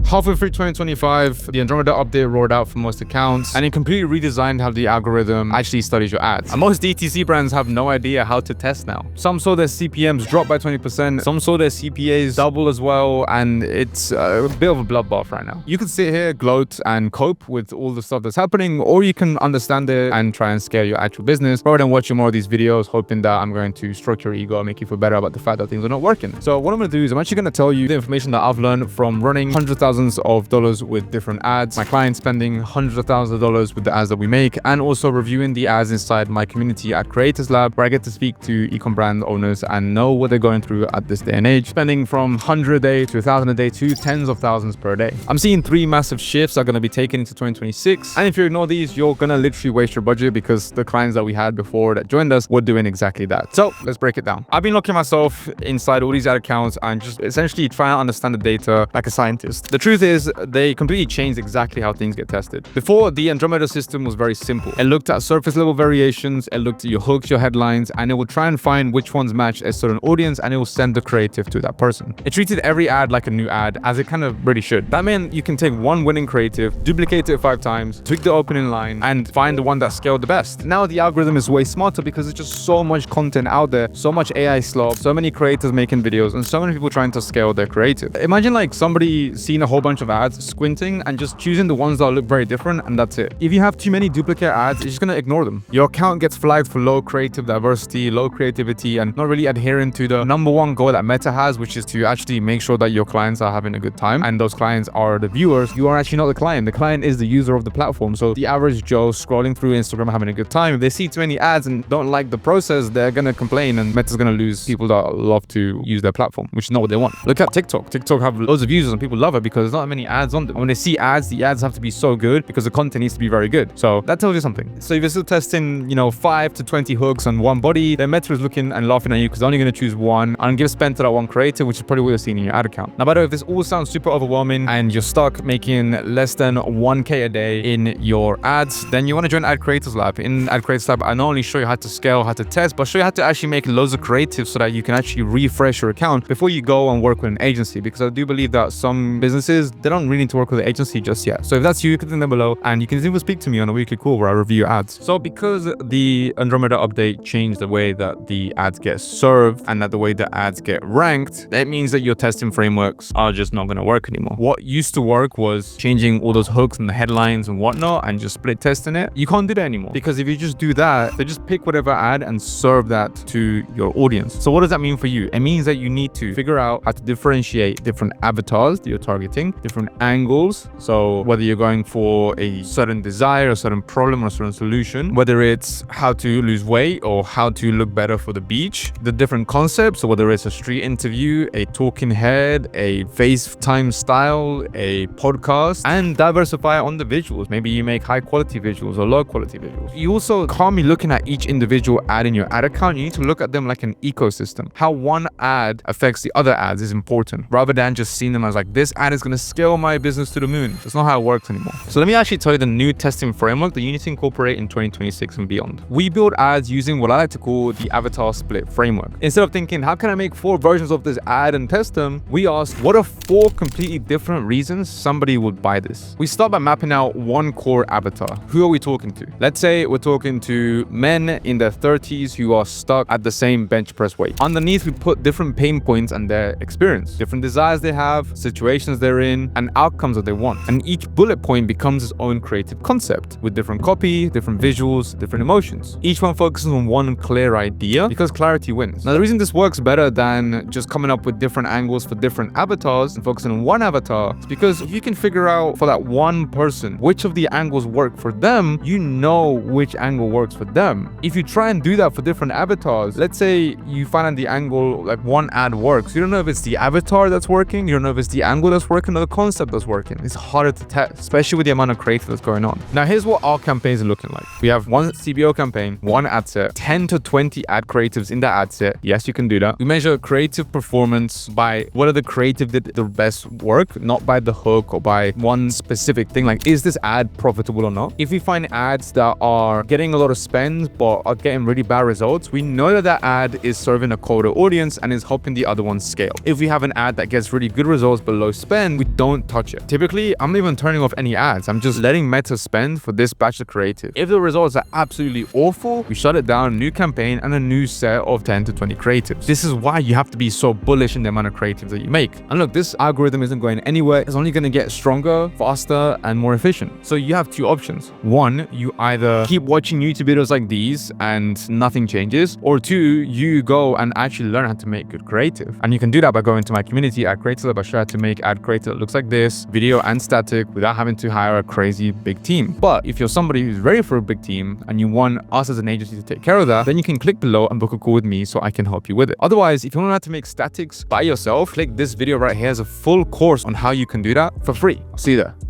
Halfway through 2025, the Andromeda update rolled out for most accounts, and it completely redesigned how the algorithm actually studies your ads. And most DTC brands have no idea how to test now. Some saw their CPMs drop by 20%, some saw their CPAs double as well, and it's a bit of a bloodbath right now. You can sit here, gloat, and cope with all the stuff that's happening, or you can understand it and try and scale your actual business rather than watching more of these videos hoping that I'm going to stroke your ego and make you feel better about the fact that things are not working. So what I'm going to do is I'm actually going to tell you the information that I've learned from running hundreds of thousands of dollars with different ads, my clients spending hundreds of thousands of dollars with the ads that we make, and also reviewing the ads inside my community at Creators Lab, where I get to speak to ecom brand owners and know what they're going through at this day and age, spending from 100 a day to 1,000 a day to tens of thousands per day. I'm seeing 3 massive shifts are going to be taken into 2026, and if you ignore these, you're going to literally waste your budget, because the clients that we had before that joined us were doing exactly that. So let's break it down. I've been looking myself inside all these ad accounts and just essentially trying to understand the data like a scientist. The truth is, they completely changed exactly how things get tested. Before, the Andromeda system was very simple. It looked at surface level variations, it looked at your hooks, your headlines, and it would try and find which ones match a certain audience, and it will send the creative to that person. It treated every ad like a new ad, as it kind of really should. That meant you can take one winning creative, duplicate it 5 times, tweak the opening line, and find the one that scaled the best. Now the algorithm is way smarter because there's just so much content out there, so much AI slop, so many creators making videos, and so many people trying to scale their creative. Imagine like somebody seeing a whole bunch of ads, squinting, and just choosing the ones that look very different, and that's it. If you have too many duplicate ads, you're just gonna ignore them. Your account gets flagged for low creative diversity, low creativity, and not really adhering to the #1 goal that Meta has, which is to actually make sure that your clients are having a good time, and those clients are the viewers. You are actually not the client. The client is the user of the platform. So the average Joe scrolling through Instagram having a good time, if they see too many ads and don't like the process, they're gonna complain, and Meta's gonna lose people that love to use their platform, which is not what they want. Look at TikTok. TikTok have loads of users and people love it because there's not many ads on them. And when they see ads, the ads have to be so good because the content needs to be very good. So that tells you something. So if you're still testing, 5 to 20 hooks on one body, then Meta is looking and laughing at you because they're only going to choose one and give spend to that one creator, which is probably what you're seeing in your ad account. Now, by the way, if this all sounds super overwhelming and you're stuck making less than 1K a day in your ads, then you want to join Ad Creators Lab. In Ad Creators Lab, I not only show you how to scale, how to test, but show you how to actually make loads of creatives so that you can actually refresh your account before you go and work with an agency, because I do believe that some businesses, they don't really need to work with an agency just yet. So if that's you, click the link below, and you can even speak to me on a weekly call where I review your ads. So because the Andromeda update changed the way that the ads get served and that the way the ads get ranked, that means that your testing frameworks are just not going to work anymore. What used to work was changing all those hooks and the headlines and whatnot and just split testing it. You can't do that anymore, because if you just do that, they just pick whatever ad and serve that to your audience. So what does that mean for you? It means that you need to figure out how to differentiate different avatars that you're targeting, different angles. So whether you're going for a certain desire, a certain problem, or a certain solution, whether it's how to lose weight or how to look better for the beach, the different concepts, so whether it's a street interview, a talking head, a FaceTime style, a podcast, and diversify on the visuals. Maybe you make high quality visuals or low quality visuals. You also can't be looking at each individual ad in your ad account. You need to look at them like an ecosystem. How one ad affects the other ads is important, rather than just seeing them as like, this ad is going to scale my business to the moon. That's not how it works anymore. So let me actually tell you the new testing framework that you need to incorporate in 2026 and beyond. We build ads using what I like to call the avatar split framework. Instead of thinking, how can I make 4 versions of this ad and test them, we ask, what are 4 completely different reasons somebody would buy this? We start by mapping out one core avatar. Who are we talking to? Let's say we're talking to men in their 30s who are stuck at the same bench press weight. Underneath, we put different pain points and their experience, different desires they have, situations they're in, and outcomes that they want. And each bullet point becomes its own creative concept with different copy, different visuals, different emotions. Each one focuses on one clear idea because clarity wins. Now, the reason this works better than just coming up with different angles for different avatars and focusing on one avatar is because if you can figure out for that one person which of the angles work for them, you know which angle works for them. If you try and do that for different avatars, let's say you find out the angle, like one ad works, you don't know if it's the avatar that's working, you don't know if it's the angle that's working or the concept that's working. It's harder to test, especially with the amount of creative that's going on. Now, here's what our campaigns are looking like. We have one CBO campaign, one ad set, 10 to 20 ad creatives in that ad set. Yes, you can do that. We measure creative performance by whether the creative did the best work, not by the hook or by one specific thing, like is this ad profitable or not. If we find ads that are getting a lot of spend but are getting really bad results, we know that that ad is serving a colder audience and is helping the other ones scale. If we have an ad that gets really good results but low spend, we don't touch it. Typically, I'm not even turning off any ads. I'm just letting Meta spend for this batch of creative. If the results are absolutely awful, we shut it down, new campaign, and a new set of 10 to 20 creatives. This is why you have to be so bullish in the amount of creatives that you make. And look, this algorithm isn't going anywhere. It's only going to get stronger, faster, and more efficient. So you have two options. One, you either keep watching YouTube videos like these and nothing changes, or two, you go and actually learn how to make good creative. And you can do that by going to my community at Creator Lab. I show you how to make ad creative that looks like this, video and static, without having to hire a crazy big team. But if you're somebody who's ready for a big team and you want us as an agency to take care of that, then you can click below and book a call with me so I can help you with it. Otherwise, if you want to know how to make statics by yourself, click this video right here as a full course on how you can do that for free. I'll see you there.